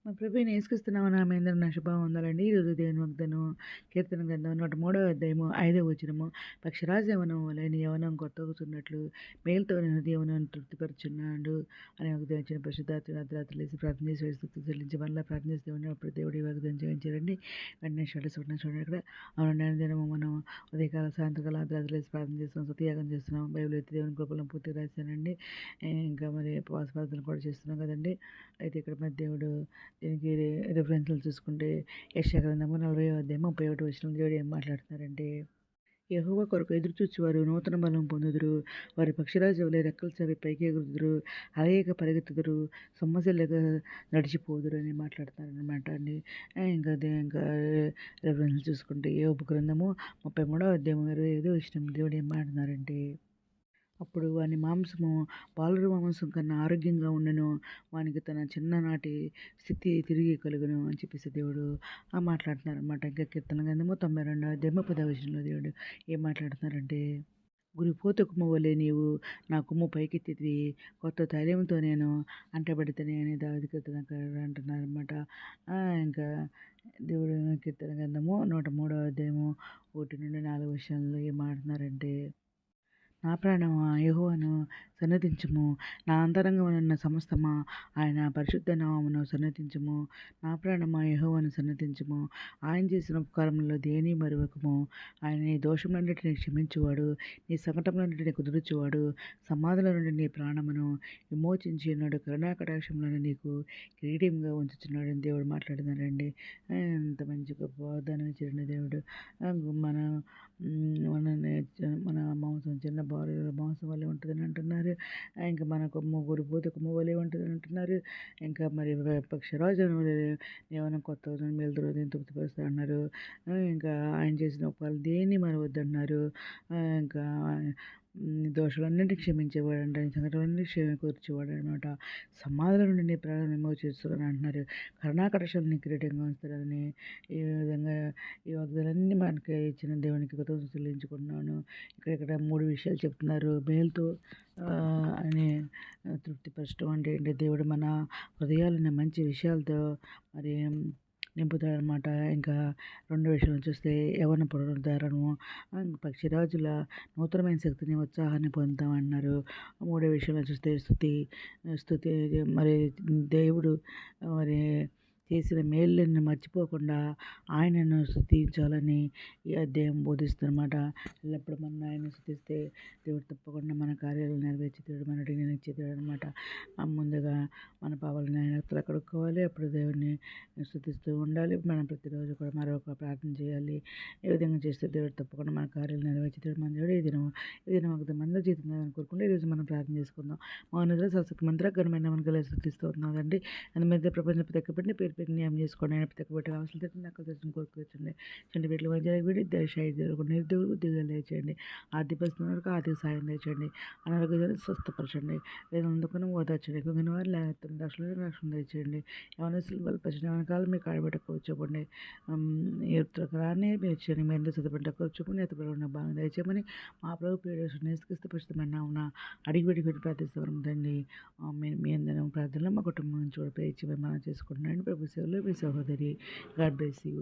మా ప్రభువైన యేసుక్రీస్తు నామమున నా శుభం వందలండి. ఈరోజు దేవుని వాగ్దానం కీర్తన గ్రంథం 103వ అధ్యాయము 5వ వచనము. పక్షిరాజు యవనం వలె నీ యవనం కొత్తగుచున్నట్లు మేలుతో నీ హృదయమును తృప్తిపరచున్నాడు అని వాగ్దానం ఇచ్చిన పరిశుద్ధాత్మ అర్ధరాత్రి లేసి ప్రార్థన చేసి స్తుతి చెల్లించి మరలా ప్రార్థన చేస్తే అప్పుడు దేవుడి వాగ్దానం చేయించారండి. వెంటనే చూడండి ఇక్కడ అవునండి దినము మనం ఉదయకాల సాయంత్రకాల అర్ధరాత్రి లేసి ప్రార్థన చేస్తున్నాం, స్తుతియాగం చేస్తున్నాం, బైబిల్ ఎత్తి దేవుని కృపలను పూర్తిగా రాశానండి. ఇంకా మరి ఉపవాస ప్రార్థన కూడా చేస్తున్నాం కదండి. అయితే ఇక్కడ మరి దేవుడు దీనికి రిఫరెన్స్లు చూసుకుంటే యెషయా గ్రంథము 40వ అధ్యాయం 31వ వచనం దేవుడు ఏం మాట్లాడుతున్నారంటే, యెహోవా కొరకు ఎదురు చూచువారు నూతన బలం పొందుదురు, వారి పక్షిరాజు వలె రెక్కలు చాపి పైకి ఎగురుదురు, అలయక పరిగెత్తుదురు, సొమ్మసిల్లక నడిచిపోదురు అని మాట్లాడుతున్నారనమాట అండి. ఇంకా రిఫరెన్స్లు చూసుకుంటే యోబు గ్రంథము 33వ అధ్యాయం 25వ వచనం దేవుడు ఏం మాట్లాడుతున్నారంటే, అప్పుడు వాని మాంసము పాలురు మాంసం కన్నా ఆరోగ్యంగా ఉండెను, వానికి తన చిన్ననాటి స్థితి తిరిగి కలుగును అని చెప్పేసి దేవుడు మాట్లాడుతున్నారనమాట. ఇంకా కీర్తన గ్రంథము 92వ అధ్యాయము 10వ వచనంలో దేవుడు ఏం మాట్లాడుతున్నారంటే, గురిపోత కొమ్ము వలె నీవు నా కొమ్ము పైకెత్తితివి, కొత్త తైలంతో నేను అంటబడితేనే అని దావీదు కీర్తనకారుడు అంటున్నారనమాట. ఇంకా దేవుడు కీర్తన గ్రంథము 103వ అధ్యాయము 1-4 వచనాల్లో ఏం మాట్లాడుతున్నారంటే, నా ప్రాణమా యెహోవాను సన్నతించుము, నా అంతరంగమునున్న సమస్తమా ఆయన పరిశుద్ధ నామమును సన్నతించుము. నా ప్రాణమా యెహోవాను సన్నతించుము, ఆయన చేసిన ఉపకారములలో దేని మరువకము. ఆయన నీ దోషములన్నిటిని క్షమించువాడు, నీ సంకటములన్నిటిని కుదుర్చువాడు, సమాధుల నుండి నీ ప్రాణమును విమోచించి ఉన్నాడు, కరుణాకటాక్షములను నీకు కిరీటంగా ఉంచుచున్నాడు అని దేవుడు మాట్లాడినారండి. ఎంత మంచి గొప్ప వాగ్దానం ఇచ్చిన దేవుడు. మన మన మన మాంసం చిన్న బాలుల మాంసం వల్లే ఉంటుందని అంటున్నారు. ఇంకా మన కొమ్ము గురిపోతే కొమ్ము వలె ఉంటుందని అంటున్నారు. ఇంకా మరి పక్షిరాజు ఏమైనా కొత్త మేలుతో తృప్తిపరుస్తా అన్నారు. ఇంకా ఆయన చేసిన ఉపకారాలు దేన్ని మరవద్దన్నారు. ఇంకా దోషాలన్నింటినీ క్షమించేవాడు అంట, సంఘటనలన్నీ కూర్చేవాడు అనమాట. సమాధుల నుండి నీ ప్రాణాలను విమోచిస్తున్నాను అంటున్నారు, కరుణాకటాక్షాలను కిరీటంగా ఉంచుతారని. ఈ విధంగా ఈ వాగ్దానాలన్నీ మనకి ఇచ్చిన దేవునికి కృతజ్ఞతలు చెల్లించుకుంటున్నాను. ఇక్కడ 3 విషయాలు చెప్తున్నారు. మేలుతో అని తృప్తిపరచడం అంటే ఏంటి, దేవుడు మన హృదయాలని మంచి విషయాలతో మరి నింపుతాడనమాట. ఇంకా 2 విషయాలు చూస్తే యవ్వన పునరుద్ధరణము, పక్షిరాజుల నూతనమైన శక్తిని ఉత్సాహాన్ని పొందుతామన్నారు. 3 విషయాలు చూస్తే స్తుతి మరి దేవుడు మరి చేసిన మేలులను మర్చిపోకుండా ఆయనను స్తుతించాలని ఈ అధ్యాయం బోధిస్తుందన్నమాట. ఎల్లప్పుడు మనం ఆయన స్తుతిస్తే దేవుడు తప్పకుండా మన కార్యాలను నెరవేర్చుతాడు, మన అడిగిన ఇచ్చేతాడు అనమాట. ముందుగా మన పాపాలను ఆయన రక్తంలో కడుక్కోవాలి, అప్పుడు దేవుడిని స్తుతిస్తూ ఉండాలి. మనం ప్రతిరోజు కూడా మరొక ప్రార్థన చేయాలి. ఈ విధంగా చేస్తే దేవుడు తప్పకుండా మన కార్యాలు నెరవేర్చుతాడు. మన దేవుడు ఈ దినం ఒక మంది జీవితం కోరుకుంటే ఈరోజు మనం ప్రార్థన చేసుకుందాం. మౌనత సశక్తి మంత్ర ఘనమైన మనకు స్థుతిస్తూ ఉన్నాదండి. అందుమధ్య ప్రపంచ ప్రత్యేకపడిన పేరు న్యాయం చేసుకోండి. ఆయన ప్రత్యేకపట్టి అవసరం తెచ్చి నాకు తెచ్చిన కోరుకోవచ్చండి. చండి వీటిలో వంజాలకు వీడి దయచేయండి, నిరుద్యోగులు ఉద్యోగాలు దయచేయండి, ఆర్థిక పరిస్థితుల వరకు ఆర్థిక సాయం దయచేయండి, అనారోగ్యాన్ని స్వస్థపరచండి, వేదం అందుకుని ఓదార్చండి, కుంగిన వారు లేకపోతే రక్షణ దయచేయండి, యవనస్తులు బలపరిచిన వెనకాల మీకు ఆడబెట్టకపోవచ్చండి, రాని మీరు చేయండి, మీ అందరూ చదువుకుంటే ఎత్తుపడి ఉన్న బాగా దయచేయమని మా ప్రభు పేరు నేసుకిస్తూ పరిస్థితమైన ఉన్న అడిగి పెట్టుకుని ప్రార్థిస్తామండి. మీ అందరం ప్రార్థనలో మా కుటుంబం నుంచి కూడా పేర్చి మనం చేసుకుంటున్నాను. ప్రభు సేవలో మీ సహోదరి. God bless you.